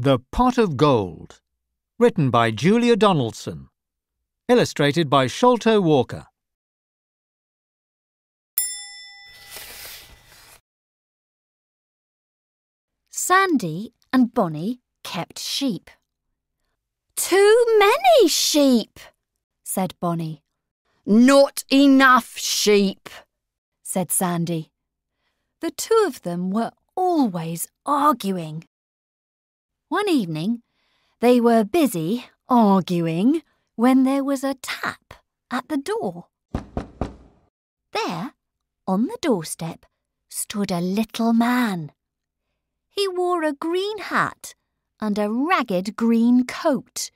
The Pot of Gold, written by Julia Donaldson, illustrated by Sholto Walker. Sandy and Bonnie kept sheep. "Too many sheep," said Bonnie. "Not enough sheep," said Sandy. The two of them were always arguing. One evening, they were busy arguing when there was a tap at the door. There, on the doorstep, stood a little man. He wore a green hat and a ragged green coat.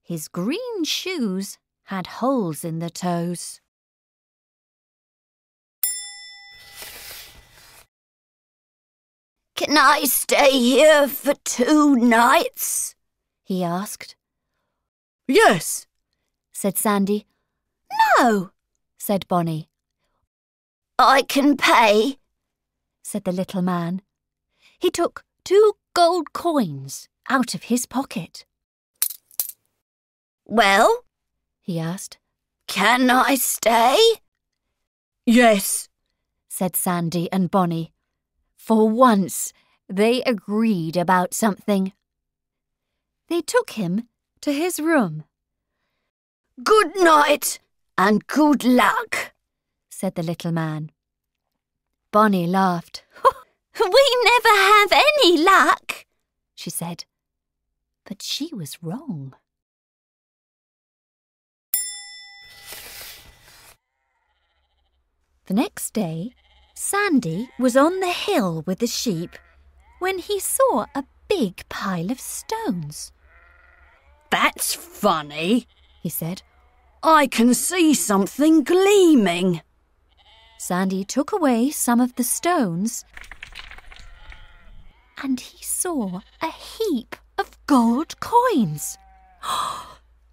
His green shoes had holes in the toes. "Can I stay here for 2 nights?" he asked. "Yes," said Sandy. "No," said Bonnie. "I can pay," said the little man. He took 2 gold coins out of his pocket. "Well," he asked, "can I stay?" "Yes," said Sandy and Bonnie. For once, they agreed about something. They took him to his room. "Good night and good luck," said the little man. Bonnie laughed. "We never have any luck," she said. But she was wrong. The next day, Sandy was on the hill with the sheep when he saw a big pile of stones. "That's funny," he said. "I can see something gleaming." Sandy took away some of the stones and he saw a heap of gold coins.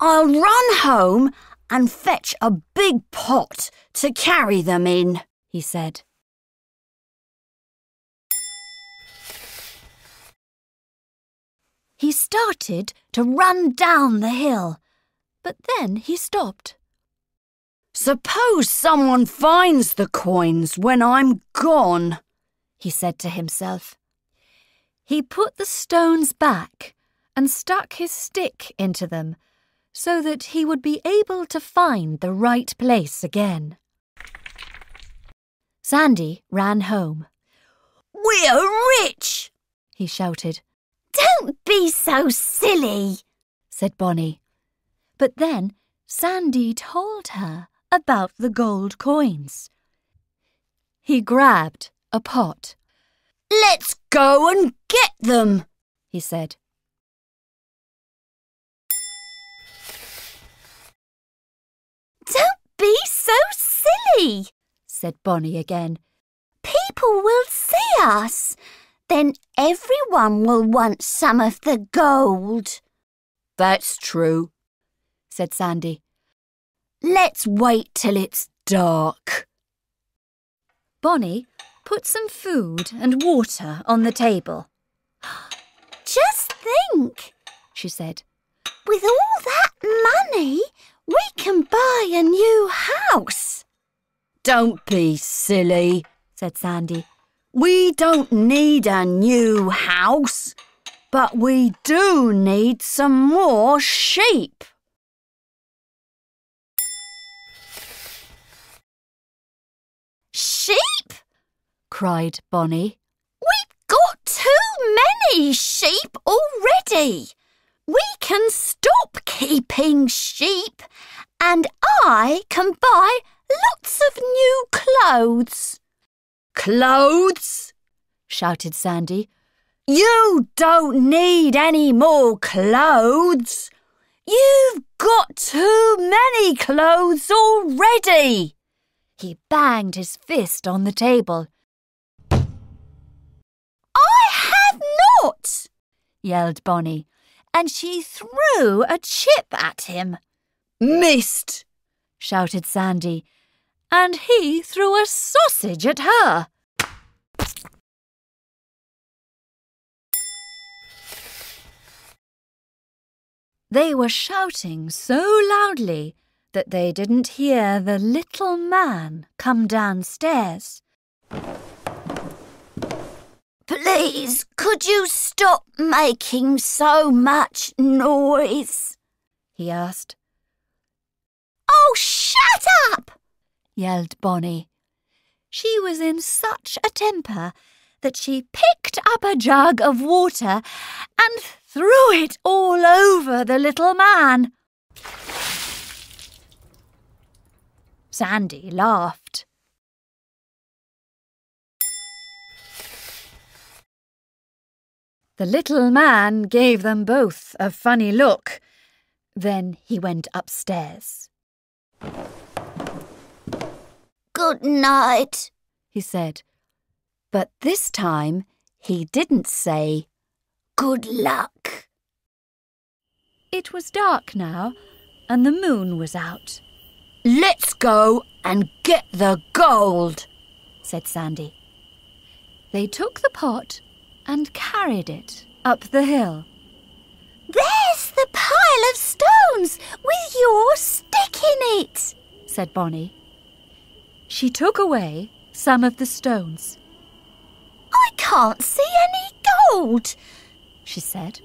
"I'll run home and fetch a big pot to carry them in," he said. He started to run down the hill, but then he stopped. "Suppose someone finds the coins when I'm gone," he said to himself. He put the stones back and stuck his stick into them so that he would be able to find the right place again. Sandy ran home. "We're rich!" he shouted. "Don't be so silly," said Bonnie. But then Sandy told her about the gold coins. He grabbed a pot. "Let's go and get them," he said. "Don't be so silly," said Bonnie again. "People will see us. Then everyone will want some of the gold." "That's true," said Sandy. "Let's wait till it's dark." Bonnie put some food and water on the table. "Just think," she said. "With all that money, we can buy a new house." "Don't be silly," said Sandy. "We don't need a new house, but we do need some more sheep." "Sheep?" cried Bonnie. "We've got too many sheep already. We can stop keeping sheep, and I can buy lots of new clothes." "Clothes?" shouted Sandy. "You don't need any more clothes. You've got too many clothes already." He banged his fist on the table. "I have not," yelled Bonnie, and she threw a chip at him. "Missed," shouted Sandy, and he threw a sausage at her. They were shouting so loudly that they didn't hear the little man come downstairs. Please, could you stop making so much noise? He asked. Oh, shut up! Yelled Bonnie. She was in such a temper that she picked up a jug of water and threw it all over the little man. Sandy laughed. The little man gave them both a funny look. Then he went upstairs. Good night, he said. But this time he didn't say good luck. It was dark now, and the moon was out. Let's go and get the gold, said Sandy. They took the pot and carried it up the hill. There's the pile of stones with your stick in it, said Bonnie. She took away some of the stones. I can't see any gold, she said.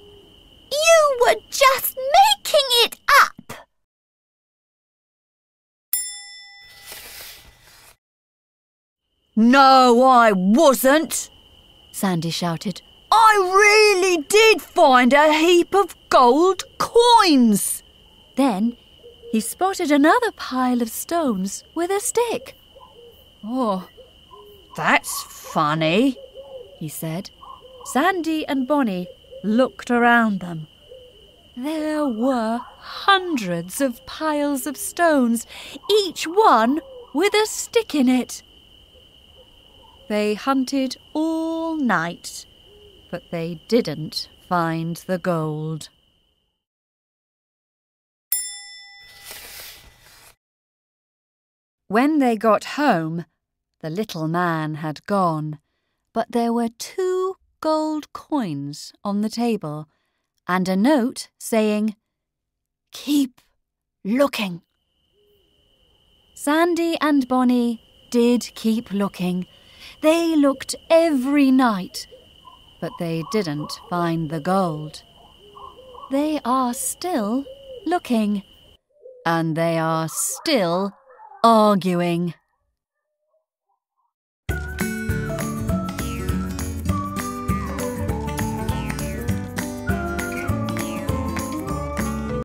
You were just making it up. No, I wasn't, Sandy shouted. I really did find a heap of gold coins. Then he spotted another pile of stones with a stick. Oh, that's funny, he said. Sandy and Bonnie looked around them. There were hundreds of piles of stones, each one with a stick in it. They hunted all night, but they didn't find the gold. When they got home, the little man had gone, but there were 2 gold coins on the table and a note saying, "Keep looking." Sandy and Bonnie did keep looking. They looked every night, but they didn't find the gold. They are still looking, and they are still arguing.